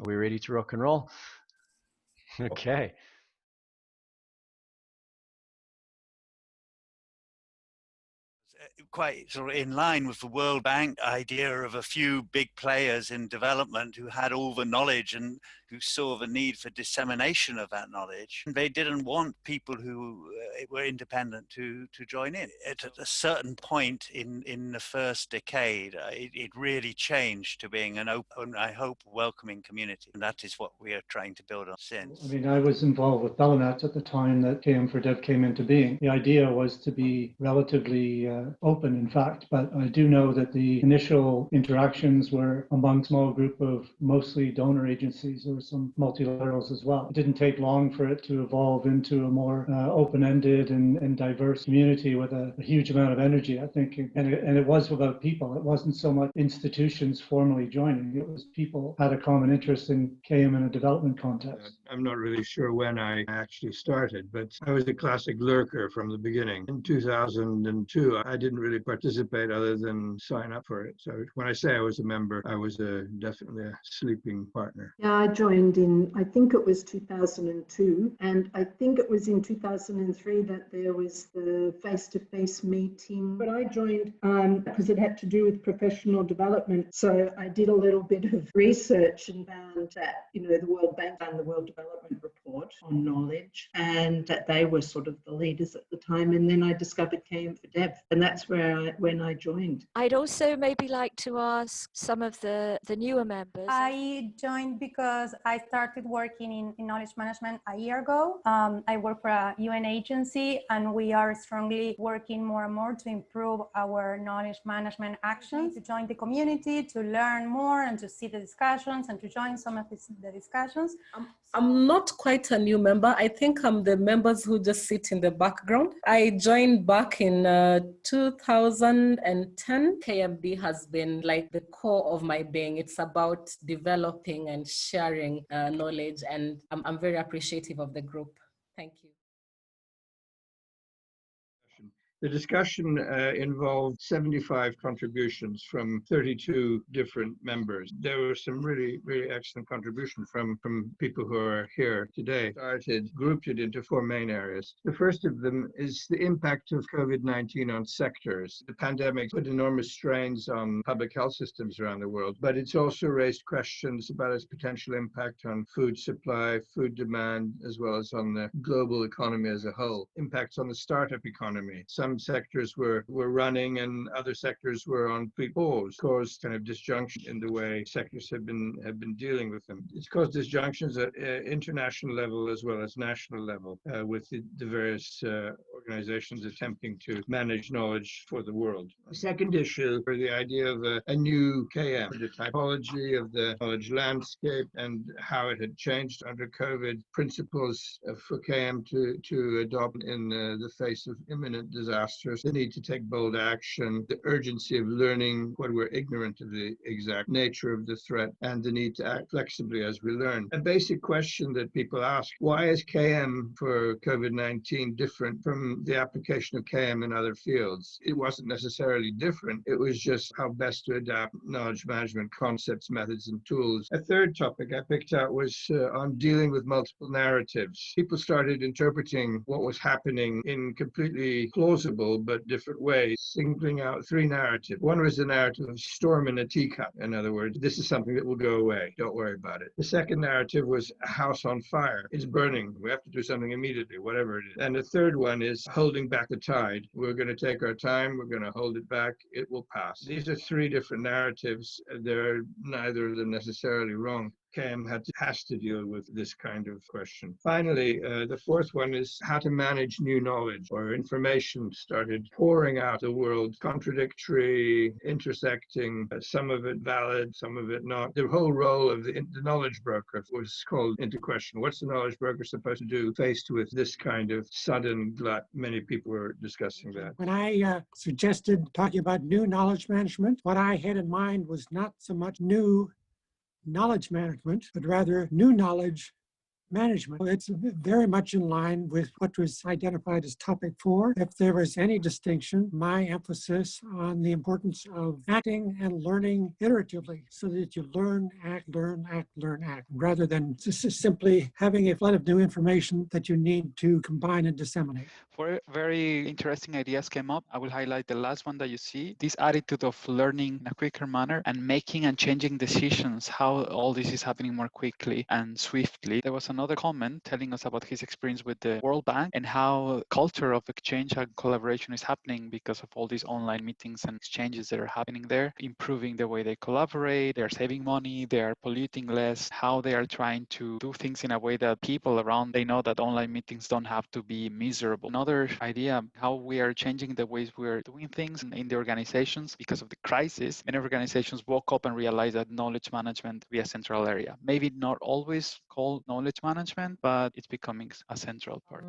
Are we ready to rock and roll? Okay. Quite sort of in line with the World Bank idea of a few big players in development who had all the knowledge and who saw the need for dissemination of that knowledge. They didn't want people who were independent to join in. At a certain point in the first decade, it really changed to being an open, I hope, welcoming community. And that is what we are trying to build on since. I mean, I was involved with Bellinats at the time that KM4DEV came into being. The idea was to be relatively open, in fact, but I do know that the initial interactions were among a small group of mostly donor agencies. There were some multilaterals as well. It didn't take long for it to evolve into a more open-ended and diverse community with a huge amount of energy, I think. And it was about people. It wasn't so much institutions formally joining. It was people had a common interest in KM in a development context. I'm not really sure when I actually started, but I was a classic lurker from the beginning. In 2002, I didn't really participate other than sign up for it. So when I say I was a member, I was definitely a sleeping partner. Yeah, I joined in, I think it was 2002, and I think it was in 2003 that there was the face-to-face meeting. But I joined because it had to do with professional development. So I did a little bit of research and found that, the World Bank and the World Development Report on knowledge, and that they were sort of the leaders at the time. And then I discovered KM4DEV, and that's when I joined. I'd also maybe like to ask some of the newer members. I joined because I started working in knowledge management a year ago. I work for a UN agency, and we are strongly working more and more to improve our knowledge management actions, to join the community, to learn more and to see the discussions and to join some of the discussions. I'm not quite a new member. I think I'm the members who just sit in the background. I joined back in 2010. KMB has been like the core of my being. It's about developing and sharing knowledge, and I'm very appreciative of the group. Thank you. The discussion involved 75 contributions from 32 different members. There were some really, really excellent contributions from people who are here today. Grouped it into four main areas. The first of them is the impact of COVID-19 on sectors. The pandemic put enormous strains on public health systems around the world, but it's also raised questions about its potential impact on food supply, food demand, as well as on the global economy as a whole. Impacts on the startup economy. Some sectors were running and other sectors were on pause, caused kind of disjunction in the way sectors have been dealing with them. It's caused disjunctions at international level as well as national level with the various organizations attempting to manage knowledge for the world. The second issue for the idea of a new KM, the typology of the knowledge landscape and how it had changed under COVID, principles for KM to adopt in the face of imminent disasters, the need to take bold action, the urgency of learning when we're ignorant of the exact nature of the threat, and the need to act flexibly as we learn. A basic question that people ask, why is KM for COVID-19 different from the application of KM in other fields? It wasn't necessarily different. It was just how best to adapt knowledge management concepts, methods, and tools. A third topic I picked out was on dealing with multiple narratives. People started interpreting what was happening in completely plausible but different ways, singling out three narratives. One was the narrative of storm in a teacup. In other words, this is something that will go away. Don't worry about it. The second narrative was a house on fire. It's burning. We have to do something immediately, whatever it is. And the third one is holding back the tide. We're going to take our time. We're going to hold it back. It will pass. These are three different narratives. They're neither of them necessarily wrong. KM has to deal with this kind of question. Finally, the fourth one is how to manage new knowledge, or information started pouring out the world, contradictory, intersecting, some of it valid, some of it not. The whole role of the knowledge broker was called into question. What's the knowledge broker supposed to do faced with this kind of sudden glut? Many people were discussing that. When I suggested talking about new knowledge management, what I had in mind was not so much new knowledge management, but rather new knowledge management. It's very much in line with what was identified as topic 4. If there was any distinction, my emphasis on the importance of acting and learning iteratively so that you learn, act, learn, act, learn, act, rather than just simply having a flood of new information that you need to combine and disseminate. 4 very interesting ideas came up. I will highlight the last one that you see, this attitude of learning in a quicker manner and making and changing decisions, how all this is happening more quickly and swiftly. There was another comment telling us about his experience with the World Bank and how culture of exchange and collaboration is happening because of all these online meetings and exchanges that are happening there, improving the way they collaborate, they're saving money, they are polluting less, how they are trying to do things in a way that people around, they know that online meetings don't have to be miserable. Another idea, how we are changing the ways we are doing things in the organizations because of the crisis. Many organizations woke up and realized that knowledge management be a central area. Maybe not always called knowledge management, but it's becoming a central part.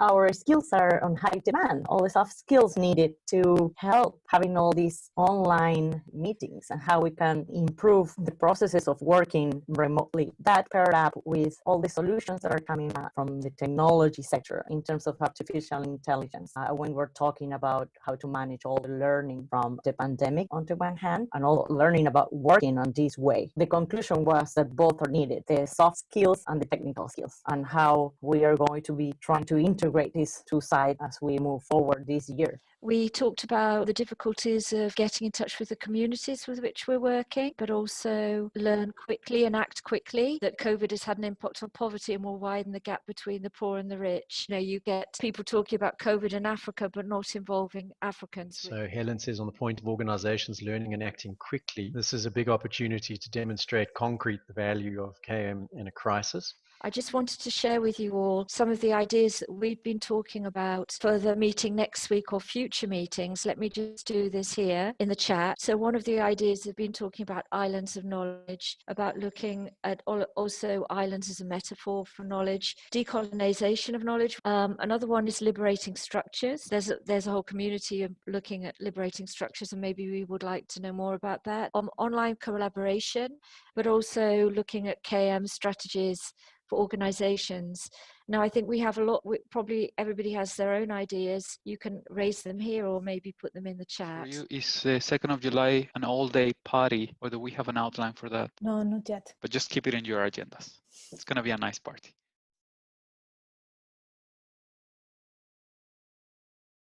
Our skills are on high demand, all the soft skills needed to help having all these online meetings and how we can improve the processes of working remotely. That paired up with all the solutions that are coming up from the technology sector in terms of artificial intelligence. When we're talking about how to manage all the learning from the pandemic on the one hand, and all learning about working on this way, the conclusion was that both are needed, the soft skills and the technical skills, and how we are going to be trying to integrate these two sides as we move forward this year. We talked about the difficulties of getting in touch with the communities with which we're working, but also learn quickly and act quickly, that COVID has had an impact on poverty and will widen the gap between the poor and the rich. You know, you get people talking about COVID in Africa, but not involving Africans. So Helen says on the point of organizations learning and acting quickly, this is a big opportunity to demonstrate concrete the value of KM in a crisis. I just wanted to share with you all some of the ideas that we've been talking about for the meeting next week or future meetings. Let me just do this here in the chat. So one of the ideas have been talking about islands of knowledge, about looking at also islands as a metaphor for knowledge, decolonization of knowledge. Another one is liberating structures. There's a whole community of looking at liberating structures, and maybe we would like to know more about that. Online collaboration, but also looking at KM strategies for organizations. Now, I think we have a lot, probably everybody has their own ideas. You can raise them here or maybe put them in the chat. For you, is 2nd of July an all-day party, or do we have an outline for that? No, not yet. But just keep it in your agendas. It's going to be a nice party.